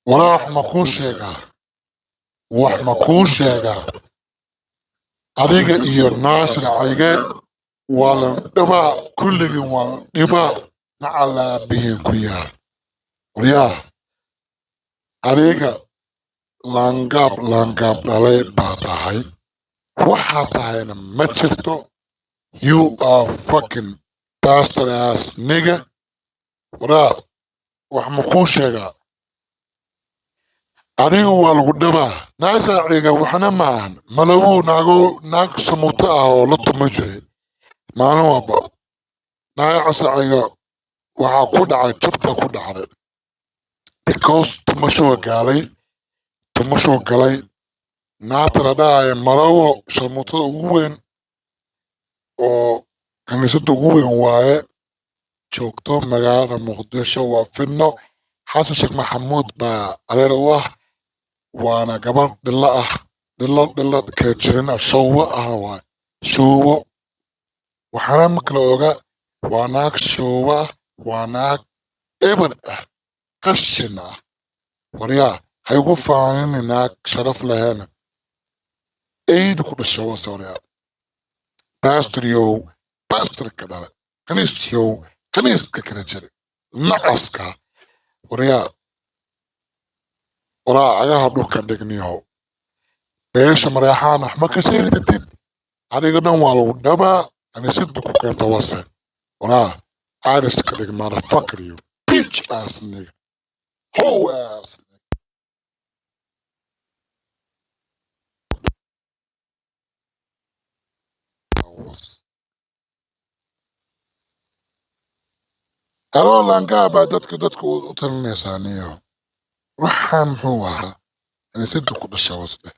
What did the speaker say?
وراح ما كوشيغا wax ma kuu sheegaa adiga iyo naasir cayge waa la dhibaa kulligin waa la dhibaa nacalaa bihiin ku yaal waryaa adiga laangaab dhalay baa tahay waxaa tahayna ma jirto you are fucking bastard ass nigga waraa wax ma kuu sheegaa adiga waa lagu dhabaa naasaaciga waxna maahan malawow naag samuuto ah oo la tuma jiray maalin walba naagacasaaciga waxaa ku dhacay jabta ku dhacday because tumashoo galay naagta la dhahaya malawo samuutada ugu weyn oo kaniisada ugu weyn waaye joogto magaalada muqdisho waa fidno xasan sheekh maxamuud baa adeer u ah waana gabar dhilla ah dhilla keejirina shoowo ah waay shoowo waxaana ma kala oga waa naag shoowo ah waa naag eber ah qashin ah waryaa haygu faanini naag sharaf laheena eyda ku dhasha wase waryaa bastaryow bastarka dhale kaniisyow kaniiska kala jira nacaska waryaa waraa cagaha dhulka dhigniyow beesha mareexaan ah ma ka sheegi kartid adiga dhan waa lagu dhabaa kaniisada ku keenta wase waraa caariska dhig motherfucker you bitch ass nigga hoe ass adoo laangaa baa dadka u talinaysaa niyo waxaan muxuu ahaa kaniisada ku dhasha wasde